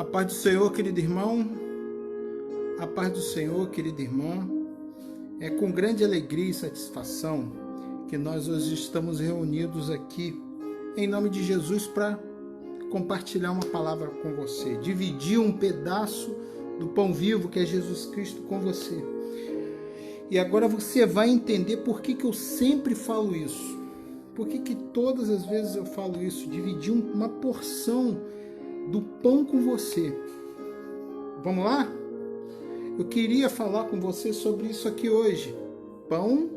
A paz do Senhor, querido irmão, a paz do Senhor, querida irmã. É com grande alegria e satisfação que nós hoje estamos reunidos aqui em nome de Jesus para compartilhar uma palavra com você, dividir um pedaço do pão vivo que é Jesus Cristo com você. E agora você vai entender por que eu sempre falo isso. Por que todas as vezes eu falo isso, dividir uma porção do pão com você. Vamos lá? Eu queria falar com você sobre isso aqui hoje. Pão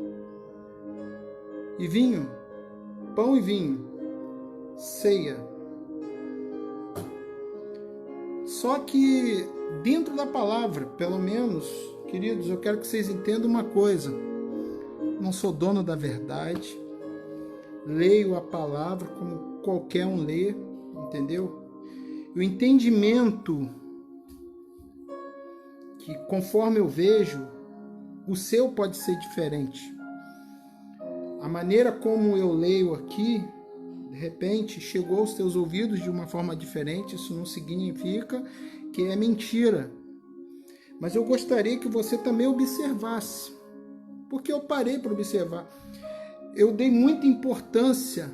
e vinho. Pão e vinho. Ceia. Só que dentro da palavra, pelo menos, queridos, eu quero que vocês entendam uma coisa. Não sou dono da verdade. Leio a palavra como qualquer um lê, entendeu? O entendimento que, conforme eu vejo, o seu pode ser diferente. A maneira como eu leio aqui, de repente, chegou aos teus ouvidos de uma forma diferente. Isso não significa que é mentira. Mas eu gostaria que você também observasse. Porque eu parei para observar. Eu dei muita importância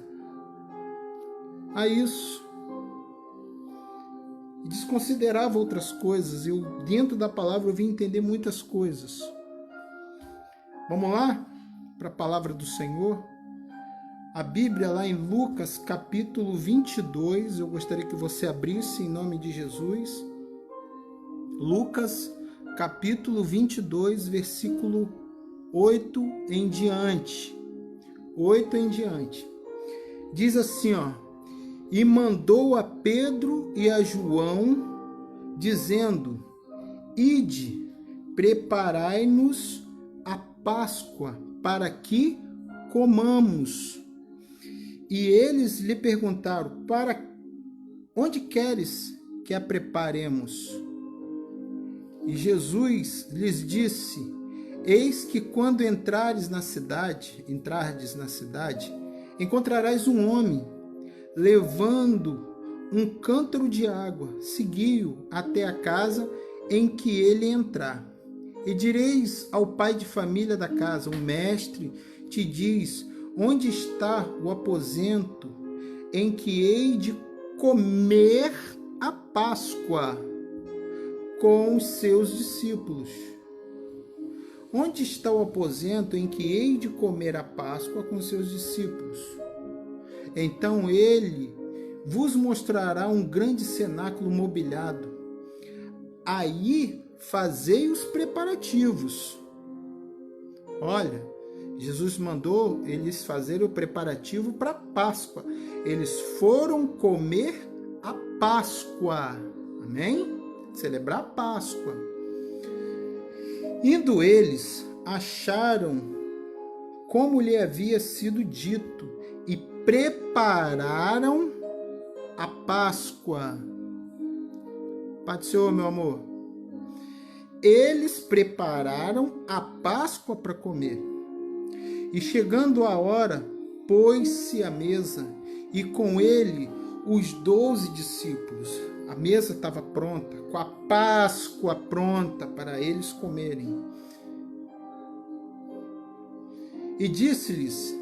a isso. E desconsiderava outras coisas. Eu, dentro da palavra, eu vim entender muitas coisas. Vamos lá para a palavra do Senhor? A Bíblia lá em Lucas capítulo 22, eu gostaria que você abrisse em nome de Jesus. Lucas capítulo 22, versículo 8 em diante. 8 em diante. Diz assim, ó: e mandou a Pedro e a João, dizendo: ide, preparai-nos a Páscoa, para que comamos. E eles lhe perguntaram: para onde queres que a preparemos? E Jesus lhes disse: eis que quando entrardes na cidade, encontrarás um homem levando um cântaro de água. Segui-o até a casa em que ele entrar. E direis ao pai de família da casa: o mestre te diz, onde está o aposento em que hei de comer a Páscoa com os seus discípulos? Onde está o aposento em que hei de comer a Páscoa com os seus discípulos? Então ele vos mostrará um grande cenáculo mobiliado. Aí fazei os preparativos. Olha, Jesus mandou eles fazerem o preparativo para a Páscoa. Eles foram comer a Páscoa. Amém? Celebrar a Páscoa. Indo eles, acharam como lhe havia sido dito e prepararam a Páscoa. Pai do Senhor, meu amor. Eles prepararam a Páscoa para comer. E chegando a hora, pôs-se à mesa, e com ele os 12 discípulos. A mesa estava pronta, com a Páscoa pronta para eles comerem. E disse-lhes: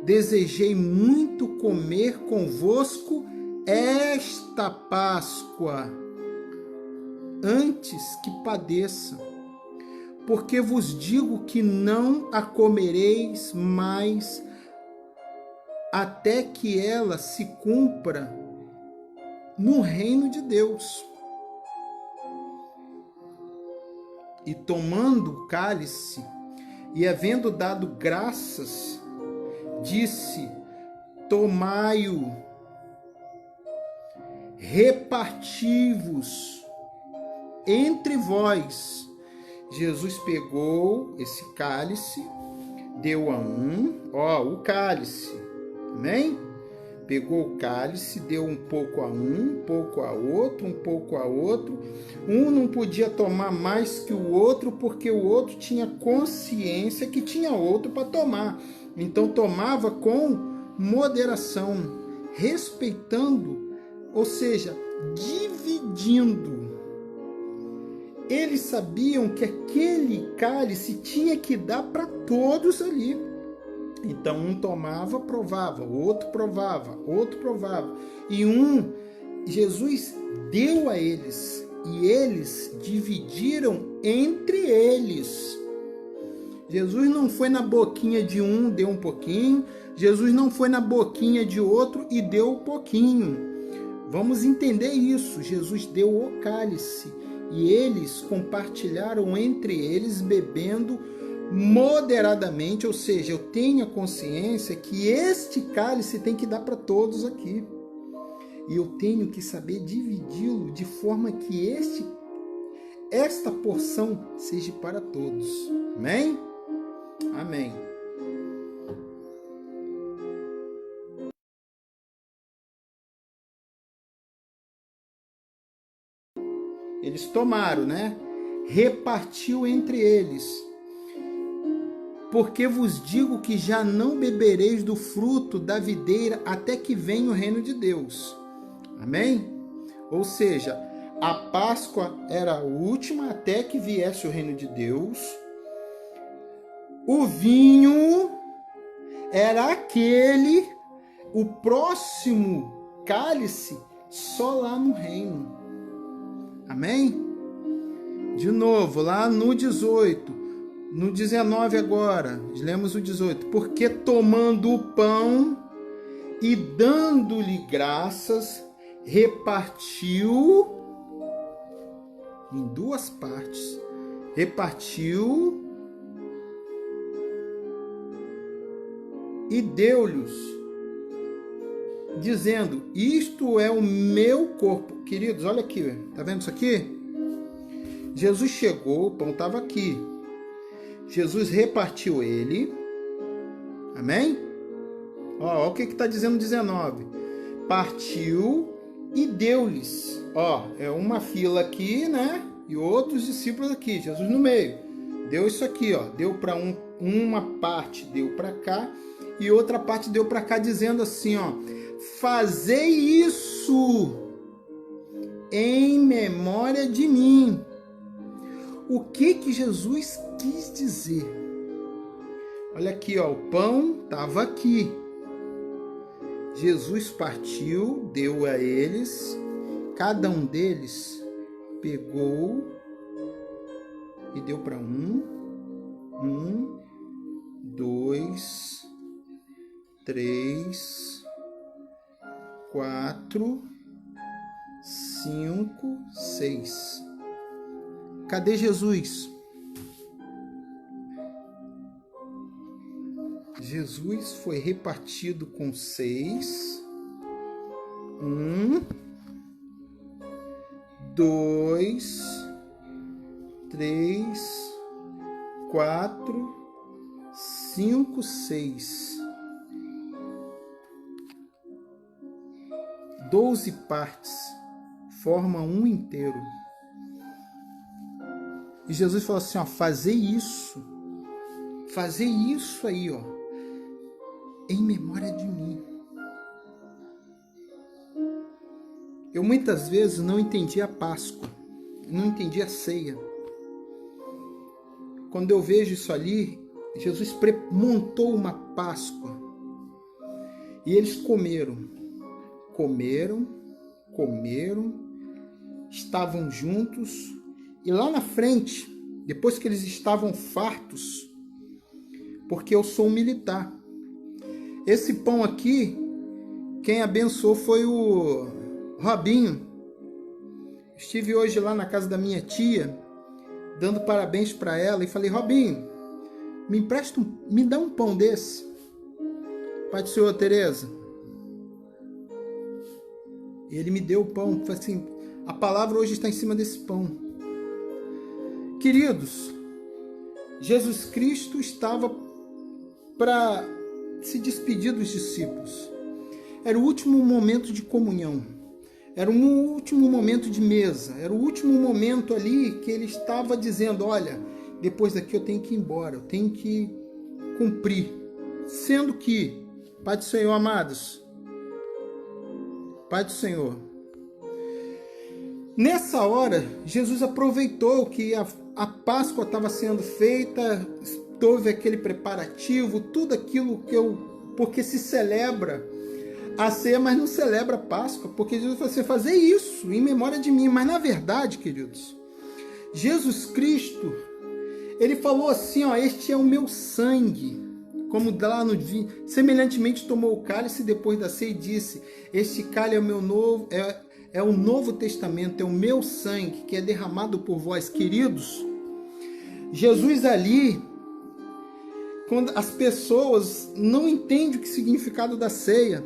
desejei muito comer convosco esta Páscoa, antes que padeça, porque vos digo que não a comereis mais, até que ela se cumpra no reino de Deus. E tomando o cálice, e havendo dado graças, disse: tomai-o, reparti-vos entre vós. Jesus pegou esse cálice, deu a o cálice, amém? Pegou o cálice, deu um pouco a um pouco a outro, um pouco a outro. Um não podia tomar mais que o outro, porque o outro tinha consciência que tinha outro para tomar. Então tomava com moderação, respeitando, ou seja, dividindo dividindo. Eles sabiam que aquele cálice tinha que dar para todos ali. Então um tomava, provava, o outro provava, outro provava. E Jesus deu a eles, e eles dividiram entre eles. Jesus não foi na boquinha de um, deu um pouquinho. Jesus não foi na boquinha de outro e deu um pouquinho. Vamos entender isso. Jesus deu o cálice e eles compartilharam entre eles, bebendo moderadamente, ou seja, eu tenho a consciência que este cálice tem que dar para todos aqui. E eu tenho que saber dividi-lo de forma que esta porção seja para todos. Amém? Amém. Eles tomaram, né? Repartiu entre eles. Porque vos digo que já não bebereis do fruto da videira até que venha o reino de Deus. Amém? Ou seja, a Páscoa era a última até que viesse o reino de Deus. O vinho era o próximo cálice, só lá no reino. Amém? De novo, lá no 18, no 19 agora, lemos o 18. Porque tomando o pão e dando-lhe graças, repartiu em duas partes. Repartiu e deu-lhes, dizendo: isto é o meu corpo. Queridos, olha aqui, tá vendo isso aqui? Jesus chegou, o pão estava aqui. Jesus repartiu ele. Amém? Ó, o que está dizendo 19. Partiu e deu-lhes. Ó, é uma fila aqui, né? E outros discípulos aqui. Jesus no meio. Deu isso aqui, ó. Deu para uma parte, deu para cá. E outra parte deu para cá, dizendo assim, ó: fazei isso em memória de mim. O que Jesus quis dizer? Olha aqui, ó, o pão estava aqui. Jesus partiu, deu a eles. Cada um deles pegou e deu para um, dois, 3, 4, 5, 6. Cadê Jesus? Jesus foi repartido com 6. 1, 2, 3, 4, 5, 6. 12 partes formam um inteiro. E Jesus falou assim, ó: fazer isso aí, ó, em memória de mim. Eu muitas vezes não entendi a Páscoa, não entendi a ceia. Quando eu vejo isso ali, Jesus montou uma Páscoa e eles comeram, estavam juntos. E lá na frente, depois que eles estavam fartos, porque eu sou um militar, esse pão aqui, quem abençoou foi o Robinho. Estive hoje lá na casa da minha tia, dando parabéns para ela, e falei: Robinho, me dá um pão desse. Pai do Senhor, Tereza. E ele me deu o pão. Falei assim: a palavra hoje está em cima desse pão. Queridos, Jesus Cristo estava para se despedir dos discípulos. Era o último momento de comunhão. Era o último momento de mesa. Era o último momento ali que ele estava dizendo: olha, depois daqui eu tenho que ir embora, eu tenho que cumprir. Sendo que, Pai do Senhor, amados, Pai do Senhor, Nessa hora, Jesus aproveitou que a Páscoa estava sendo feita, houve aquele preparativo, tudo aquilo porque se celebra a ceia, mas não celebra a Páscoa, porque Jesus falou assim, fazer isso em memória de mim. Mas na verdade, queridos, Jesus Cristo, ele falou assim, ó, este é o meu sangue, como lá no vinho, semelhantemente tomou o cálice depois da ceia e disse, este cálice é o meu novo, é o Novo Testamento, é o meu sangue que é derramado por vós, queridos. Jesus ali, quando as pessoas não entendem o significado da ceia,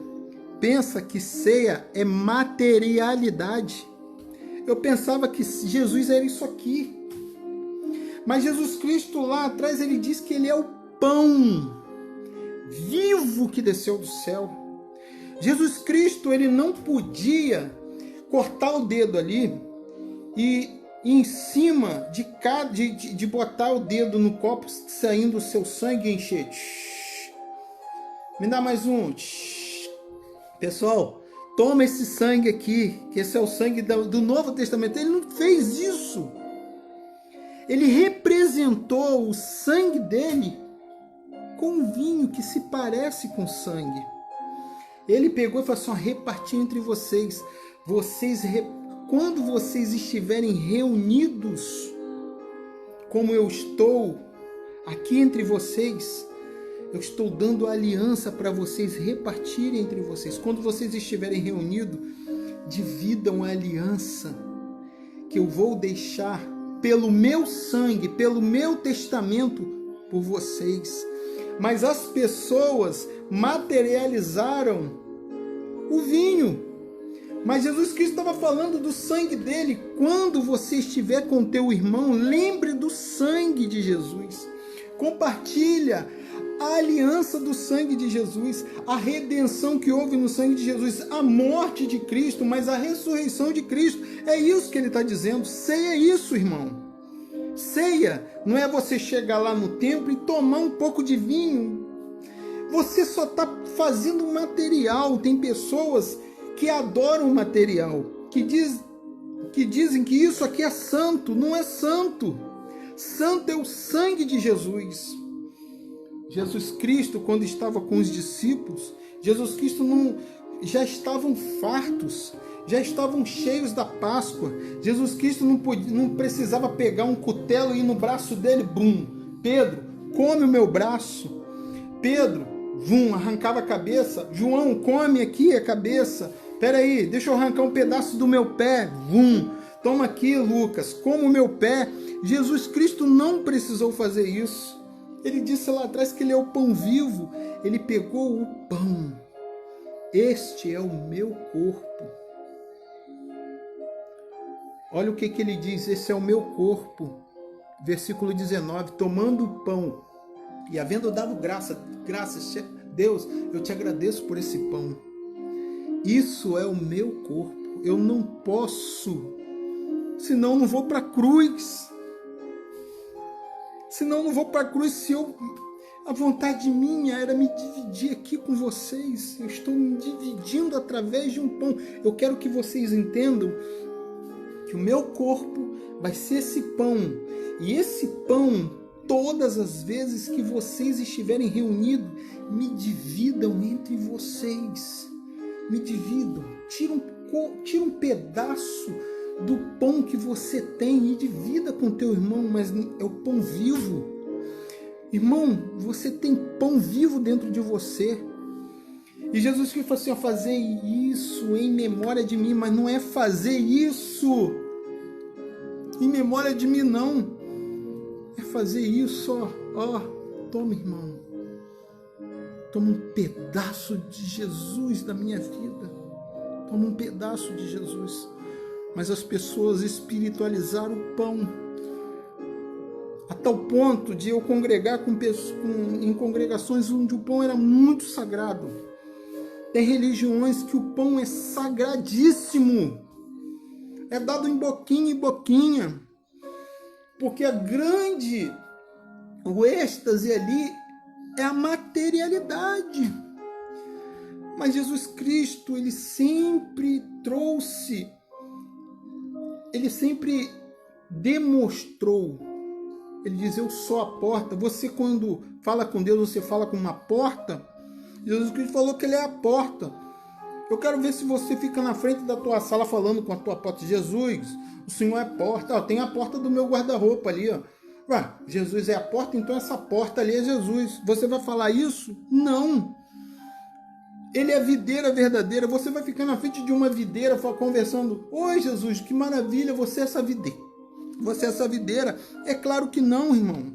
pensa que ceia é materialidade. Eu pensava que Jesus era isso aqui. Mas Jesus Cristo lá atrás, ele diz que ele é o pão vivo que desceu do céu. Jesus Cristo, ele não podia cortar o dedo ali e em cima de botar o dedo no copo saindo o seu sangue e encher. Me dá mais um. Pessoal, toma esse sangue aqui, que esse é o sangue do Novo Testamento. Ele não fez isso. Ele representou o sangue dele com vinho que se parece com sangue. Ele pegou e falou assim, repartir entre vocês. Quando vocês estiverem reunidos, como eu estou aqui entre vocês, eu estou dando a aliança para vocês repartirem entre vocês. Quando vocês estiverem reunidos, dividam a aliança que eu vou deixar pelo meu sangue, pelo meu testamento por vocês. Mas as pessoas materializaram o vinho. Mas Jesus Cristo estava falando do sangue dele. Quando você estiver com teu irmão, lembre do sangue de Jesus. Compartilha a aliança do sangue de Jesus, a redenção que houve no sangue de Jesus, a morte de Cristo, mas a ressurreição de Cristo. É isso que ele está dizendo. Ceia é isso, irmão. Ceia não é você chegar lá no templo e tomar um pouco de vinho. Você só está fazendo material. Tem pessoas que adoram o material, que dizem que isso aqui é santo. Não é santo. Santo é o sangue de Jesus. Jesus Cristo, quando estava com os discípulos, Jesus Cristo já estavam fartos, já estavam cheios da Páscoa. Jesus Cristo não precisava pegar um cutelo e ir no braço dele, bum, Pedro, come o meu braço. Pedro, arrancava a cabeça. João, come aqui a cabeça. Peraí, deixa eu arrancar um pedaço do meu pé. Toma aqui, Lucas, como o meu pé. Jesus Cristo não precisou fazer isso. Ele disse lá atrás que ele é o pão vivo. Ele pegou o pão. Este é o meu corpo. Olha o que ele diz, esse é o meu corpo. Versículo 19, tomando o pão e havendo dado graças, Deus, eu te agradeço por esse pão. Isso é o meu corpo. Eu não posso, senão não vou para a cruz. Senão não vou para a cruz. A vontade minha era me dividir aqui com vocês. Eu estou me dividindo através de um pão. Eu quero que vocês entendam que o meu corpo vai ser esse pão. E esse pão, todas as vezes que vocês estiverem reunidos, me dividam entre vocês. Me dividam. Tira um pedaço do pão que você tem e divida com teu irmão, mas é o pão vivo. Irmão, você tem pão vivo dentro de você. E Jesus Cristo falou assim, fazer isso em memória de mim, mas não é fazer isso em memória de mim, não. É fazer isso, toma, irmão. Toma um pedaço de Jesus da minha vida. Toma um pedaço de Jesus. Mas as pessoas espiritualizaram o pão a tal ponto de eu congregar em congregações onde o pão era muito sagrado. Tem religiões que o pão é sagradíssimo. É dado em boquinha. Porque o êxtase ali é a materialidade. Mas Jesus Cristo, ele sempre trouxe ele sempre demonstrou. Ele diz, eu sou a porta. Você, quando fala com Deus, você fala com uma porta. Jesus Cristo falou que ele é a porta. Eu quero ver se você fica na frente da tua sala falando com a tua porta. Jesus, o Senhor é porta. Tem a porta do meu guarda-roupa ali. Jesus é a porta, então essa porta ali é Jesus. Você vai falar isso? Não. Ele é a videira verdadeira. Você vai ficar na frente de uma videira conversando. Oi, Jesus, que maravilha, você é essa videira. Você é essa videira. É claro que não, irmão.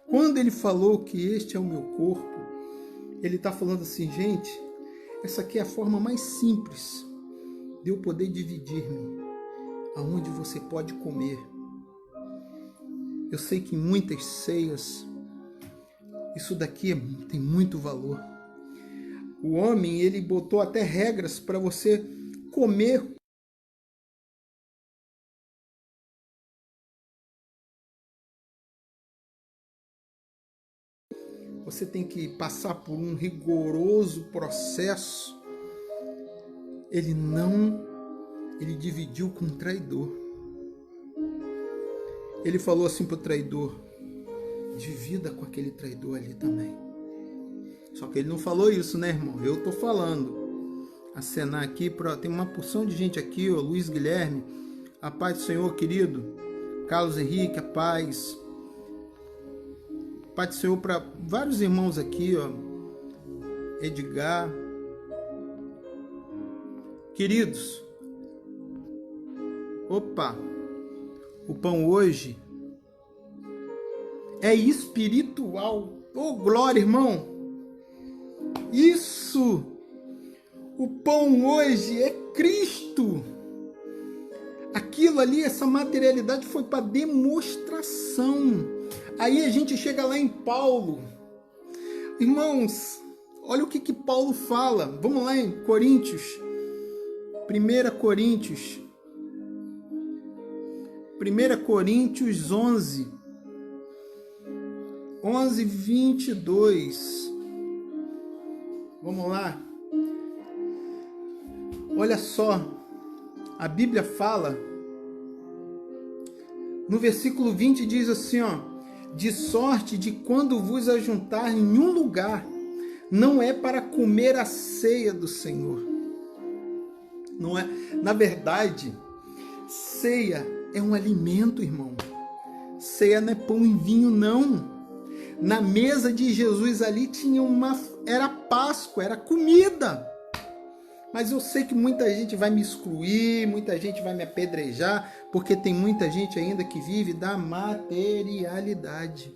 Quando ele falou que este é o meu corpo, ele está falando assim, gente, essa aqui é a forma mais simples de eu poder dividir-me, aonde você pode comer. Eu sei que em muitas ceias, isso daqui tem muito valor. O homem, ele botou até regras para você comer. Você tem que passar por um rigoroso processo. Ele dividiu com um traidor. Ele falou assim para o traidor, divida com aquele traidor ali também. Só que ele não falou isso, né, irmão? Eu estou falando. Acenar aqui, tem uma porção de gente aqui, ó, Luiz Guilherme, a paz do Senhor, querido. Carlos Henrique, a paz. Pai do Senhor para vários irmãos aqui, ó. Edgar. Queridos, opa, o pão hoje é espiritual. Oh, glória, irmão. Isso! O pão hoje é Cristo. Aquilo ali, essa materialidade foi para demonstração. Aí a gente chega lá em Paulo. Irmãos, olha o que Paulo fala. Vamos lá em Coríntios. 1 Coríntios 11. 11, 22. Vamos lá. Olha só. A Bíblia fala. No versículo 20 diz assim, ó. De sorte de quando vos ajuntar em um lugar, não é para comer a ceia do Senhor. Não é. Na verdade, ceia é um alimento, irmão. Ceia não é pão e vinho, não. Na mesa de Jesus ali era Páscoa, era comida. Mas eu sei que muita gente vai me excluir, muita gente vai me apedrejar, porque tem muita gente ainda que vive da materialidade.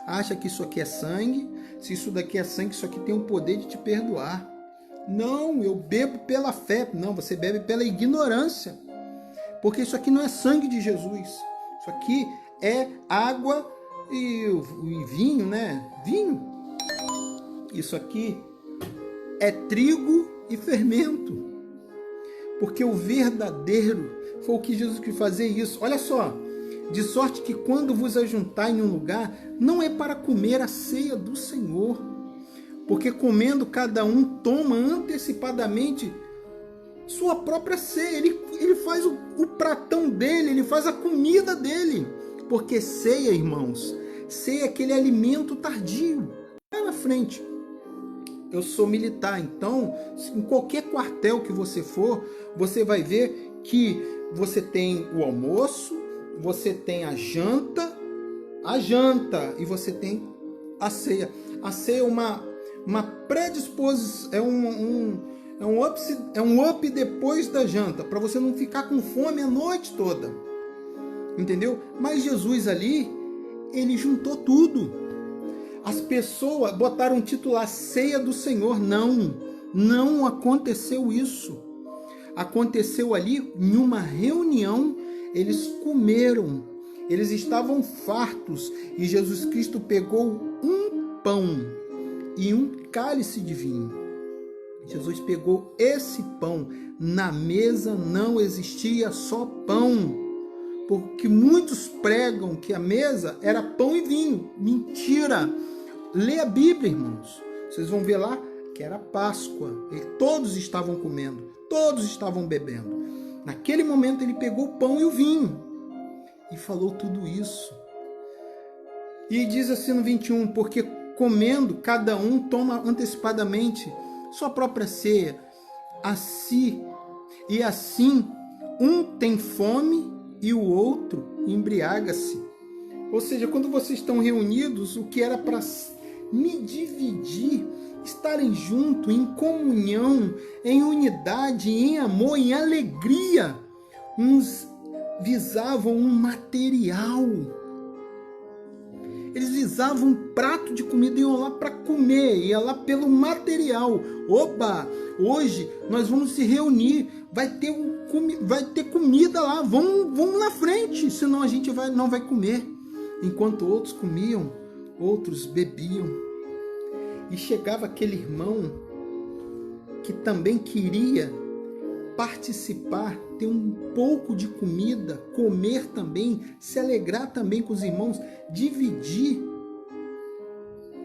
Acha que isso aqui é sangue, se isso daqui é sangue, isso aqui tem o poder de te perdoar. Não, eu bebo pela fé. Não, você bebe pela ignorância. Porque isso aqui não é sangue de Jesus. Isso aqui é água e vinho, né? Vinho. Isso aqui é trigo e fermento. Porque o verdadeiro foi o que Jesus quis fazer isso. Olha só. De sorte que quando vos ajuntar em um lugar, não é para comer a ceia do Senhor. Porque comendo cada um toma antecipadamente sua própria ceia. Ele faz o pratão dele, ele faz a comida dele. Porque ceia, irmãos, ceia é aquele alimento tardio. Vai na frente. Eu sou militar, então em qualquer quartel que você for, você vai ver que você tem o almoço, você tem a janta e você tem a ceia. A ceia é uma predisposição, é um up depois da janta, para você não ficar com fome a noite toda. Entendeu? Mas Jesus ali, ele juntou tudo. As pessoas botaram o título lá, Ceia do Senhor. Não aconteceu isso. Aconteceu ali em uma reunião, eles comeram, eles estavam fartos e Jesus Cristo pegou um pão e um cálice de vinho. Jesus pegou esse pão, na mesa não existia só pão, porque muitos pregam que a mesa era pão e vinho. Mentira! Lê a Bíblia, irmãos. Vocês vão ver lá que era Páscoa. E todos estavam comendo, todos estavam bebendo. Naquele momento ele pegou o pão e o vinho e falou tudo isso. E diz assim no 21, porque comendo, cada um toma antecipadamente sua própria ceia, e assim um tem fome e o outro embriaga-se. Ou seja, quando vocês estão reunidos, o que era para me dividir, estarem juntos, em comunhão, em unidade, em amor, em alegria, uns visavam um material. Eles visavam um prato de comida, iam lá para comer, ia lá pelo material. Oba, hoje nós vamos se reunir, vai ter comida lá, vamos na frente, senão a gente não vai comer. Enquanto outros comiam, outros bebiam. E chegava aquele irmão que também queria participar, ter um pouco de comida, comer também, se alegrar também com os irmãos, dividir.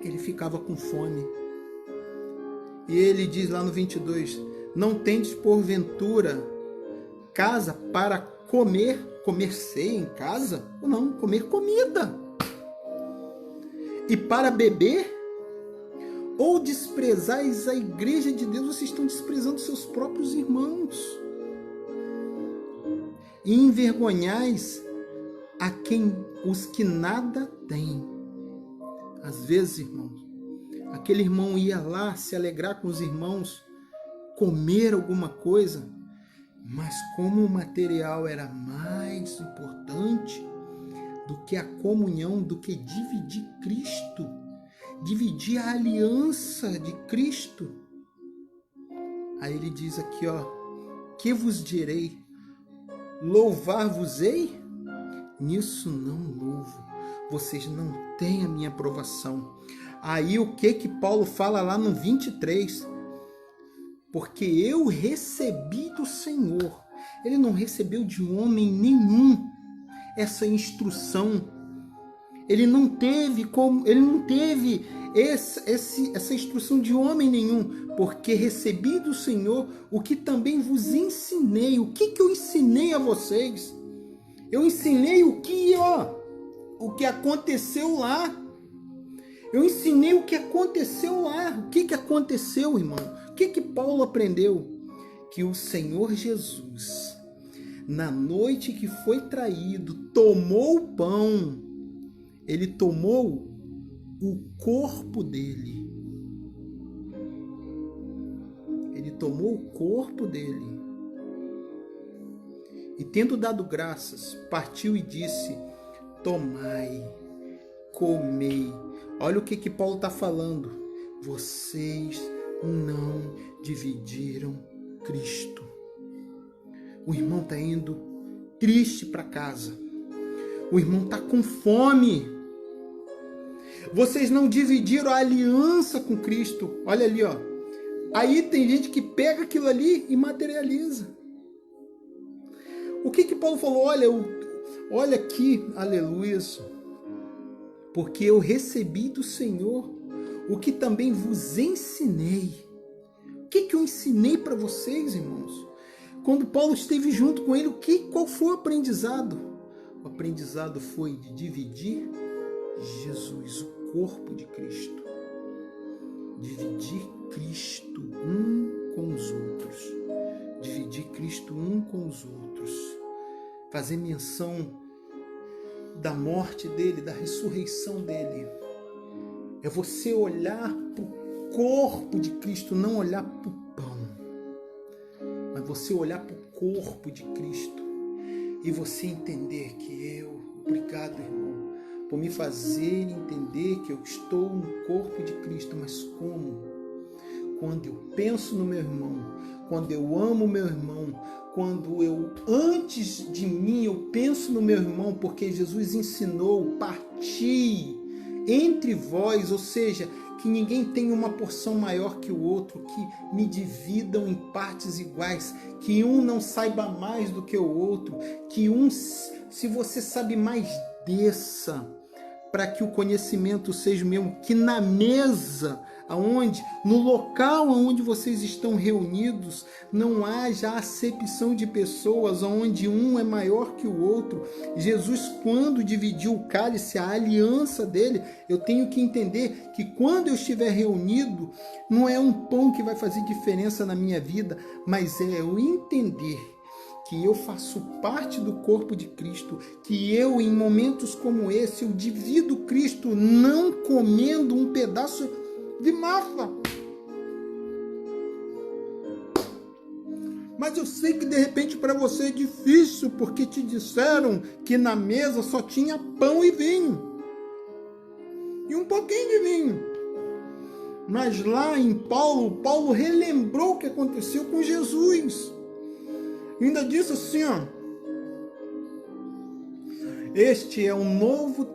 Ele ficava com fome. E ele diz lá no 22, não tendes porventura casa para comer ceia em casa? Ou não, comer comida. E para beber? Ou desprezais a igreja de Deus? Vocês estão desprezando seus próprios irmãos. E envergonhais os que nada têm. Às vezes, irmãos, aquele irmão ia lá se alegrar com os irmãos, comer alguma coisa, mas como o material era mais importante do que a comunhão, do que dividir Cristo, dividir a aliança de Cristo. Aí ele diz aqui, que vos direi? Louvar-vos-ei? Nisso não louvo. Vocês não têm a minha aprovação. Aí o que Paulo fala lá no 23? Porque eu recebi do Senhor. Ele não recebeu de homem nenhum essa instrução. Ele não teve essa instrução de homem nenhum, porque recebi do Senhor o que também vos ensinei. O que eu ensinei a vocês? Eu ensinei o que aconteceu lá. Eu ensinei o que aconteceu lá. O que aconteceu, irmão? O que Paulo aprendeu? Que o Senhor Jesus, na noite que foi traído, tomou o pão. Ele tomou o corpo dele. Ele tomou o corpo dele. E tendo dado graças, partiu e disse, tomai, comei. Olha o que Paulo está falando. Vocês não dividiram Cristo. O irmão está indo triste para casa. O irmão está com fome. Vocês não dividiram a aliança com Cristo. Olha ali, Aí tem gente que pega aquilo ali e materializa. O que Paulo falou? Olha aqui, aleluia. Porque eu recebi do Senhor o que também vos ensinei. O que eu ensinei para vocês, irmãos? Quando Paulo esteve junto com ele, qual foi o aprendizado? O aprendizado foi de dividir Jesus, o corpo de Cristo. Dividir Cristo um com os outros. Dividir Cristo um com os outros. Fazer menção da morte dele, da ressurreição dele. É você olhar para o corpo de Cristo, não olhar para o pão. Mas você olhar para o corpo de Cristo e você entender que obrigado, irmão, por me fazer entender que eu estou no corpo de Cristo. Mas como? Quando eu penso no meu irmão, quando eu amo o meu irmão, quando antes de mim, eu penso no meu irmão, porque Jesus ensinou, parti entre vós, ou seja, que ninguém tenha uma porção maior que o outro, que me dividam em partes iguais, que um não saiba mais do que o outro, que se você sabe mais, desça, para que o conhecimento seja o mesmo, que na mesa aonde no local onde vocês estão reunidos não haja acepção de pessoas, onde um é maior que o outro. Jesus, quando dividiu o cálice, a aliança dele, eu tenho que entender que quando eu estiver reunido, não é um pão que vai fazer diferença na minha vida, mas é eu entender que eu faço parte do corpo de Cristo, que eu, em momentos como esse, eu divido Cristo não comendo um pedaço de massa. Mas eu sei que de repente para você é difícil, porque te disseram que na mesa só tinha pão e vinho. E um pouquinho de vinho. Mas lá em Paulo relembrou o que aconteceu com Jesus. Ainda disse assim, ó, este é um novo,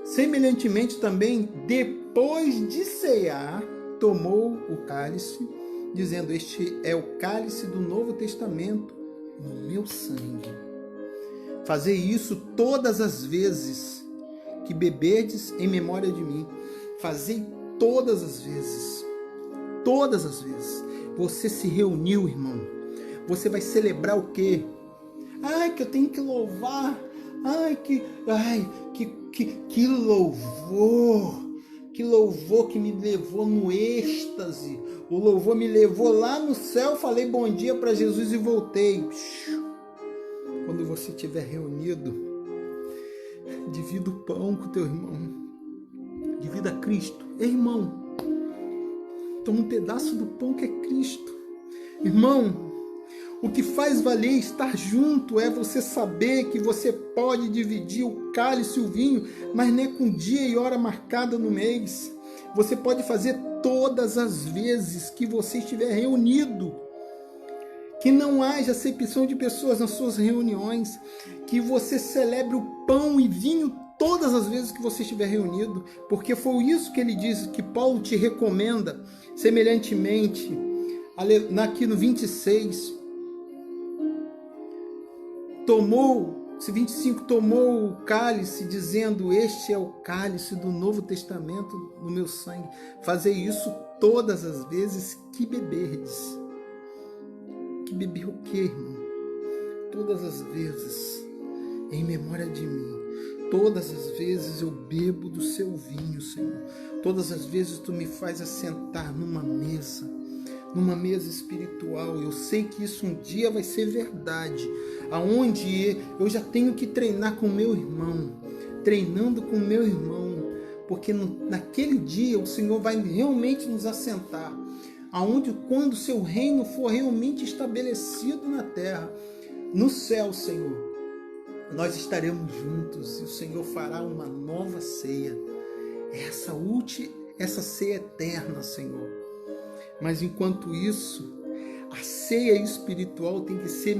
semelhantemente também, depois de cear, tomou o cálice, dizendo, este é o cálice do Novo Testamento, no meu sangue. Fazei isso todas as vezes que beberdes em memória de mim. Fazei todas as vezes. Todas as vezes. Você se reuniu, irmão. Você vai celebrar o quê? Ai, que eu tenho que louvar. Que louvor. Que louvor que me levou no êxtase. O louvor me levou lá no céu. Falei bom dia para Jesus e voltei. Quando você estiver reunido, divida o pão com o teu irmão. Divida Cristo. Ei, irmão, toma um pedaço do pão que é Cristo. Irmão, o que faz valer estar junto é você saber que você pode dividir o cálice e o vinho, mas não é com dia e hora marcada no mês. Você pode fazer todas as vezes que você estiver reunido. Que não haja acepção de pessoas nas suas reuniões. Que você celebre o pão e vinho todas as vezes que você estiver reunido. Porque foi isso que ele diz, que Paulo te recomenda. Semelhantemente, aqui no 26... Se 25, tomou o cálice, dizendo, este é o cálice do Novo Testamento no meu sangue. Fazei isso todas as vezes que beberdes. Que beber o quê, irmão? Todas as vezes, em memória de mim. Todas as vezes eu bebo do seu vinho, Senhor. Todas as vezes tu me faz assentar numa mesa espiritual. Eu sei que isso um dia vai ser verdade, aonde eu já tenho que treinar com meu irmão, treinando com meu irmão, porque naquele dia o Senhor vai realmente nos assentar, aonde quando o seu reino for realmente estabelecido na terra, no céu, Senhor, nós estaremos juntos e o Senhor fará uma nova ceia, essa ceia eterna, Senhor. Mas enquanto isso, a ceia espiritual tem que ser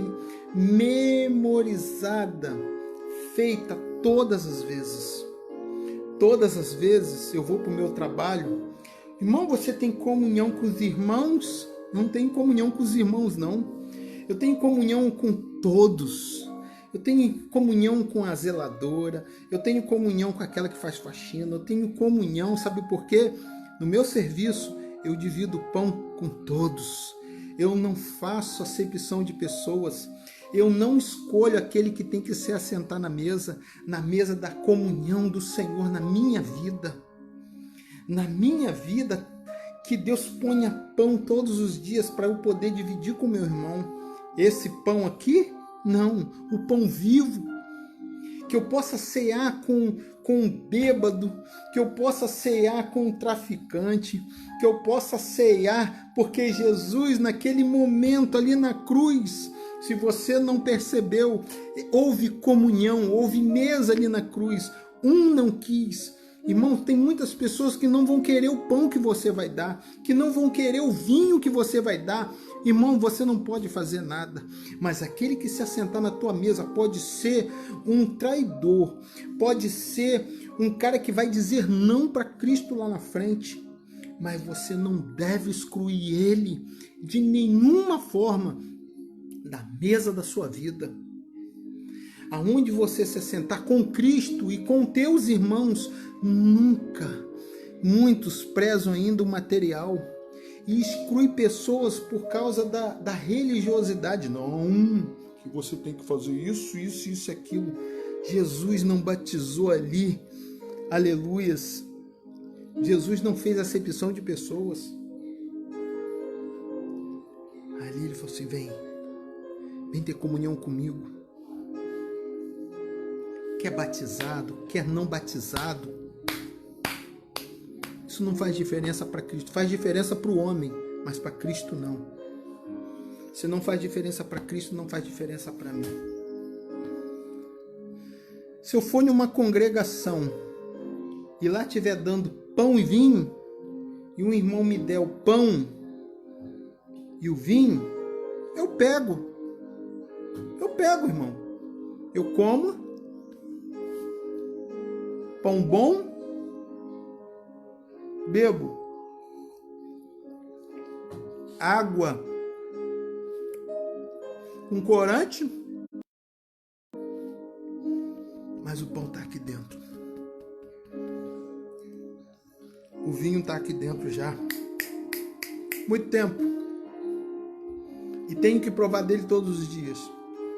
memorizada, feita todas as vezes. Todas as vezes eu vou para o meu trabalho. Irmão, você tem comunhão com os irmãos? Não tem comunhão com os irmãos, não. Eu tenho comunhão com todos. Eu tenho comunhão com a zeladora. Eu tenho comunhão com aquela que faz faxina. Eu tenho comunhão, sabe por quê? No meu serviço, eu divido o pão com todos. Eu não faço acepção de pessoas. Eu não escolho aquele que tem que se assentar na mesa da comunhão do Senhor na minha vida. Na minha vida, que Deus ponha pão todos os dias para eu poder dividir com meu irmão. Esse pão aqui? Não, o pão vivo. Que eu possa cear com um bêbado, que eu possa cear com um traficante, que eu possa cear, porque Jesus, naquele momento ali na cruz, se você não percebeu, houve comunhão, houve mesa ali na cruz, um não quis. Irmão, tem muitas pessoas que não vão querer o pão que você vai dar, que não vão querer o vinho que você vai dar. Irmão, você não pode fazer nada, mas aquele que se assentar na tua mesa pode ser um traidor, pode ser um cara que vai dizer não para Cristo lá na frente, mas você não deve excluir ele de nenhuma forma da mesa da sua vida. Aonde você se assentar com Cristo e com teus irmãos, nunca Muitos prezam ainda o material e excluem pessoas por causa da religiosidade. Não, que você tem que fazer isso, isso, isso, aquilo. Jesus não batizou ali, aleluias. Jesus não fez acepção de pessoas. Ali ele falou assim, vem ter comunhão comigo. Quer batizado, quer não batizado, isso não faz diferença para Cristo. Faz diferença para o homem, mas para Cristo não. Se não faz diferença para Cristo, não faz diferença para mim. Se eu for em uma congregação e lá estiver dando pão e vinho, e um irmão me der o pão e o vinho, eu pego, irmão. Eu como pão bom, bebo água com corante, mas o pão está aqui dentro. O vinho está aqui dentro já. Muito tempo. E tenho que provar dele todos os dias,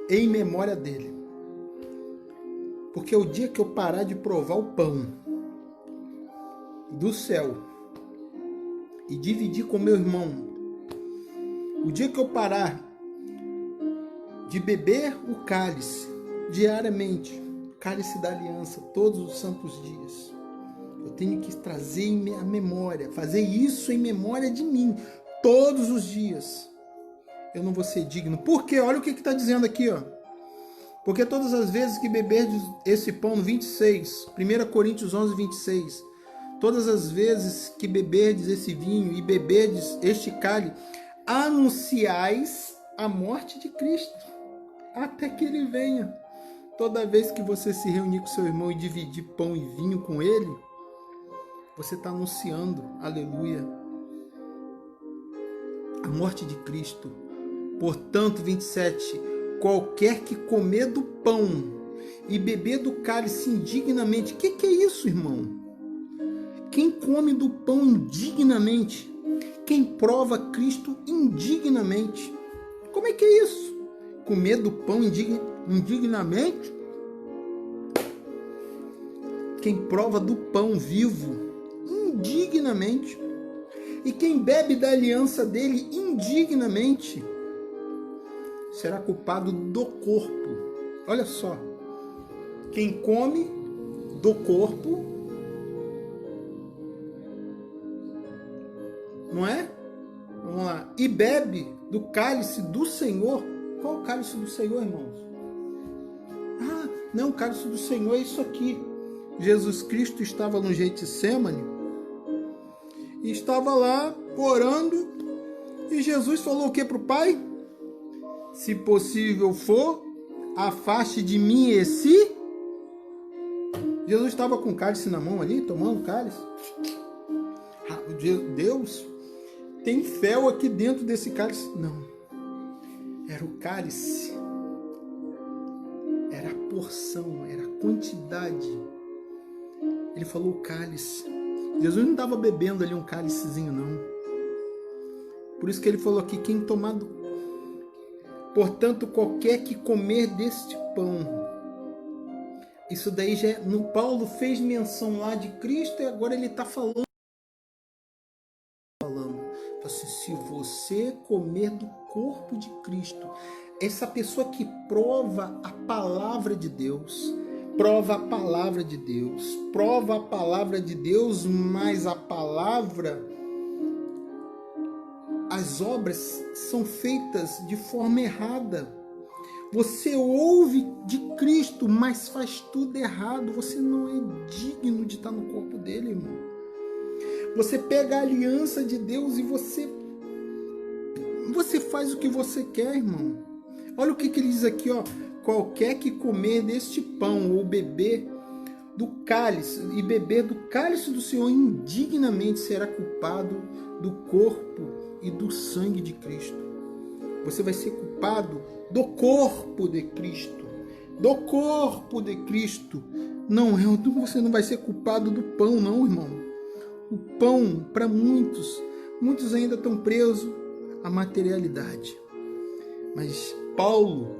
em memória dele. Porque o dia que eu parar de provar o pão do céu e dividir com meu irmão, o dia que eu parar de beber o cálice diariamente, cálice da aliança, todos os santos dias, eu tenho que trazer a memória, fazer isso em memória de mim, todos os dias. Eu não vou ser digno. Por quê? Olha o que está dizendo aqui, ó. Porque todas as vezes que beberdes esse pão, 26, 1 Coríntios 11, 26, todas as vezes que beberdes esse vinho e beberdes este cálice, anunciais a morte de Cristo, até que ele venha. Toda vez que você se reunir com seu irmão e dividir pão e vinho com ele, você está anunciando, aleluia, a morte de Cristo. Portanto, 27, qualquer que comer do pão e beber do cálice indignamente, o que é isso, irmão? Quem come do pão indignamente, quem prova Cristo indignamente. Como é que é isso? Comer do pão indignamente? Quem prova do pão vivo indignamente. E quem bebe da aliança dele indignamente será culpado do corpo. Olha só. Quem come do corpo, não é? Vamos lá. E bebe do cálice do Senhor. Qual o cálice do Senhor, irmãos? Ah, não, o cálice do Senhor é isso aqui. Jesus Cristo estava no Getsêmani e estava lá orando, e Jesus falou o que para o Pai? Se possível for, afaste de mim esse. Jesus estava com o cálice na mão ali, tomando o cálice. Deus, tem fel aqui dentro desse cálice? Não. Era o cálice. Era a porção, era a quantidade. Ele falou o cálice. Jesus não estava bebendo ali um cálicezinho, não. Por isso que ele falou aqui, quem tomar do... Portanto, qualquer que comer deste pão. Isso daí já... No Paulo fez menção lá de Cristo e agora ele está falando. Assim, se você comer do corpo de Cristo, essa pessoa que prova a palavra de Deus, prova a palavra de Deus, prova a palavra de Deus, mas a palavra, as obras são feitas de forma errada. Você ouve de Cristo, mas faz tudo errado. Você não é digno de estar no corpo dele, irmão. Você pega a aliança de Deus e você faz o que você quer, irmão. Olha o que ele diz aqui, ó. Qualquer que comer deste pão ou beber do cálice e beber do cálice do Senhor indignamente será culpado do corpo e do sangue de Cristo. Você vai ser culpado do corpo de Cristo. Do corpo de Cristo. Não, você não vai ser culpado do pão, não, irmão. o pão para muitos. Muitos ainda estão presos à materialidade. Mas Paulo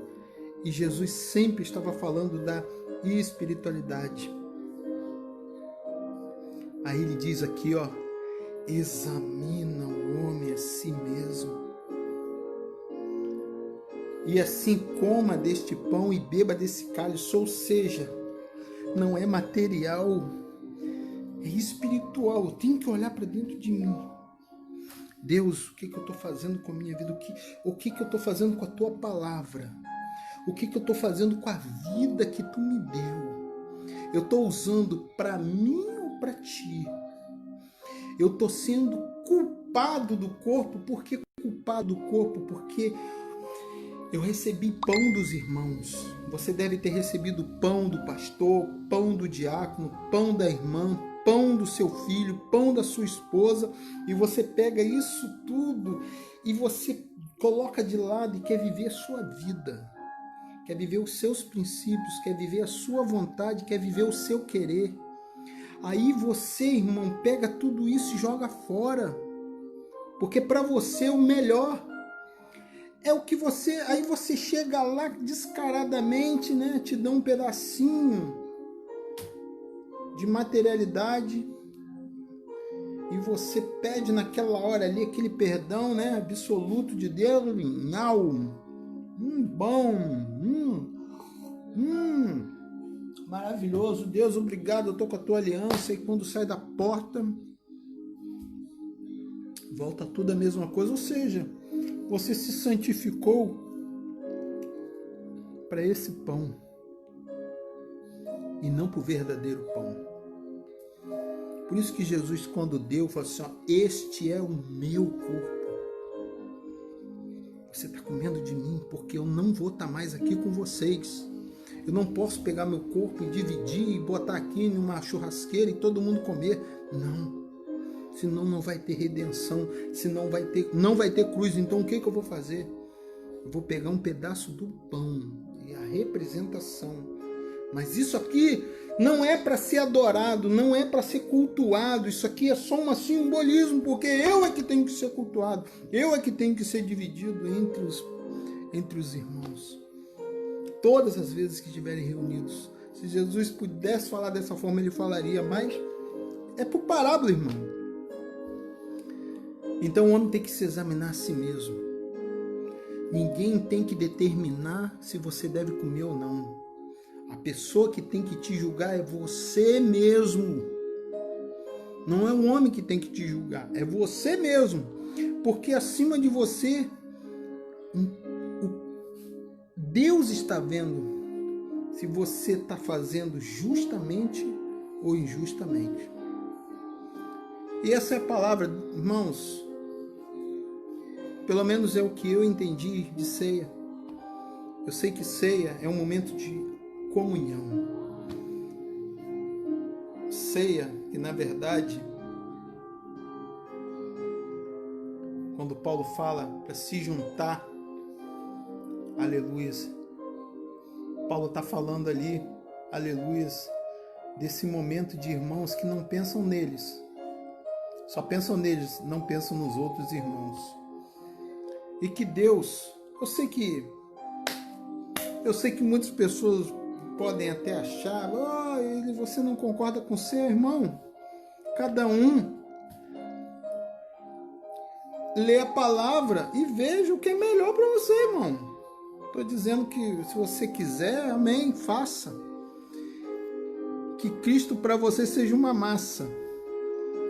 e Jesus sempre estavam falando da espiritualidade. Aí ele diz aqui, ó, examina o homem a si mesmo. E assim coma deste pão e beba desse cálice, ou seja, não é material, é espiritual. Eu tenho que olhar para dentro de mim. Deus, o que eu estou fazendo com a minha vida? O que eu estou fazendo com a tua palavra? O que eu estou fazendo com a vida que tu me deu? Eu estou usando para mim ou para ti? Eu estou sendo culpado do corpo. Por que culpado do corpo? Porque eu recebi pão dos irmãos. Você deve ter recebido pão do pastor, pão do diácono, pão da irmã, pão do seu filho, pão da sua esposa, e você pega isso tudo e você coloca de lado e quer viver a sua vida, quer viver os seus princípios, quer viver a sua vontade, quer viver o seu querer. Aí você, irmão, pega tudo isso e joga fora, porque para você o melhor é o que você... Aí você chega lá descaradamente, né? Te dá um pedacinho de materialidade e você pede naquela hora ali aquele perdão, né? Absoluto de Deus. Não, bom, maravilhoso. Deus, obrigado, eu tô com a tua aliança. E quando sai da porta, volta tudo a mesma coisa. Ou seja, você se santificou para esse pão e não para o verdadeiro pão. Por isso que Jesus, quando deu, falou assim, ó, este é o meu corpo. Você está comendo de mim porque eu não vou estar mais aqui com vocês. Eu não posso pegar meu corpo e dividir e botar aqui numa churrasqueira e todo mundo comer. Não. Senão não vai ter redenção, senão não vai ter cruz. Então o que eu vou fazer? Eu vou pegar um pedaço do pão e a representação. Mas isso aqui não é para ser adorado, não é para ser cultuado. Isso aqui é só um simbolismo, porque eu é que tenho que ser cultuado, eu é que tenho que ser dividido entre os irmãos. Todas as vezes que estiverem reunidos. Se Jesus pudesse falar dessa forma, ele falaria, mas é por parábola, irmão. Então o homem tem que se examinar a si mesmo. Ninguém tem que determinar se você deve comer ou não. A pessoa que tem que te julgar é você mesmo. Não é o homem que tem que te julgar, é você mesmo. Porque acima de você, Deus está vendo se você está fazendo justamente ou injustamente. E essa é a palavra, irmãos. Pelo menos é o que eu entendi de ceia. Eu sei que ceia é um momento de comunhão. Ceia, que na verdade, quando Paulo fala para se juntar, aleluias, Paulo está falando ali, aleluias, desse momento de irmãos que não pensam neles, só pensam neles, não pensam nos outros irmãos. E que Deus, eu sei que muitas pessoas podem até achar, você não concorda com seu irmão. Cada um lê a palavra e veja o que é melhor para você, irmão. Estou dizendo que se você quiser, amém, faça. Que Cristo para você seja uma massa.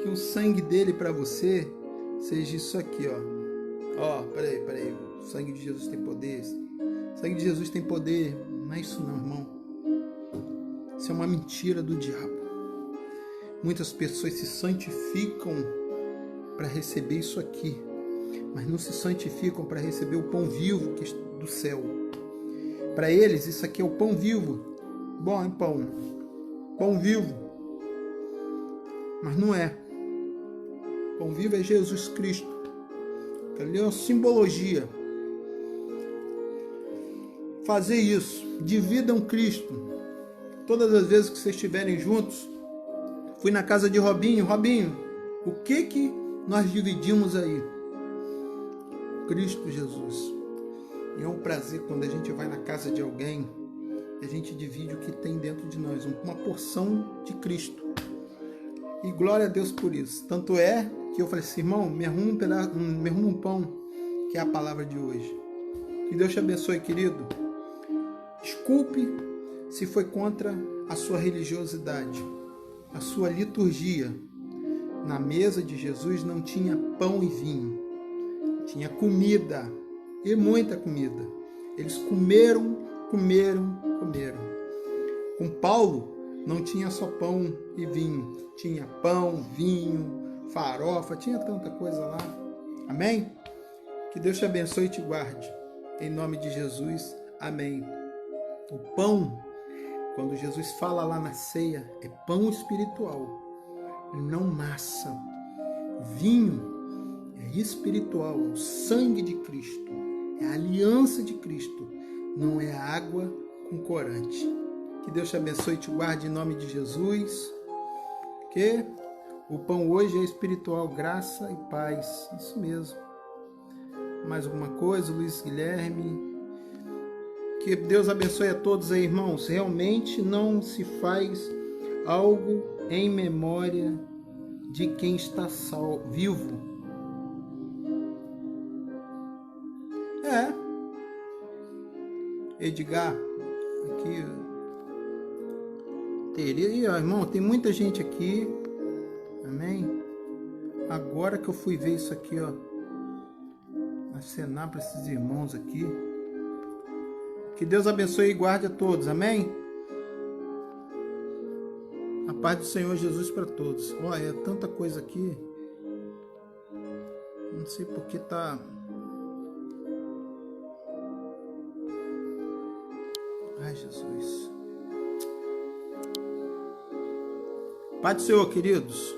Que o sangue dele para você seja isso aqui, ó. Peraí. O sangue de Jesus tem poder. O sangue de Jesus tem poder. Não é isso não, irmão. Isso é uma mentira do diabo. Muitas pessoas se santificam para receber isso aqui, mas não se santificam para receber o pão vivo do céu. Para eles, isso aqui é o pão vivo. Bom, é pão vivo. Mas não é. Pão vivo é Jesus Cristo. Ali é uma simbologia. Fazer isso. Dividam Cristo. Todas as vezes que vocês estiverem juntos. Fui na casa de Robinho. Robinho, O que nós dividimos aí? Cristo Jesus. E é um prazer quando a gente vai na casa de alguém, a gente divide o que tem dentro de nós, uma porção de Cristo. E glória a Deus por isso. Tanto é que eu falei assim, irmão, me arruma um pão, que é a palavra de hoje. Que Deus te abençoe, querido. Desculpe se foi contra a sua religiosidade, a sua liturgia. Na mesa de Jesus não tinha pão e vinho, tinha comida, e muita comida. Eles comeram. Com Paulo não tinha só pão e vinho, tinha pão, vinho, farofa, tinha tanta coisa lá. Amém? Que Deus te abençoe e te guarde. Em nome de Jesus, amém. O pão, quando Jesus fala lá na ceia, é pão espiritual, e não massa. Vinho é espiritual, é o sangue de Cristo, é a aliança de Cristo, não é água com corante. Que Deus te abençoe e te guarde em nome de Jesus. Que o pão hoje é espiritual, graça e paz. Isso mesmo. Mais alguma coisa, Luiz Guilherme? Que Deus abençoe a todos aí, irmãos. Realmente não se faz algo em memória de quem está vivo. Edgar, aqui. Irmão, tem muita gente aqui. Amém? Agora que eu fui ver isso aqui, ó. Acenar para esses irmãos aqui. Que Deus abençoe e guarde a todos. Amém? A paz do Senhor Jesus para todos. Olha, é tanta coisa aqui. Não sei porque tá... Ai, Jesus. Paz do Senhor, queridos.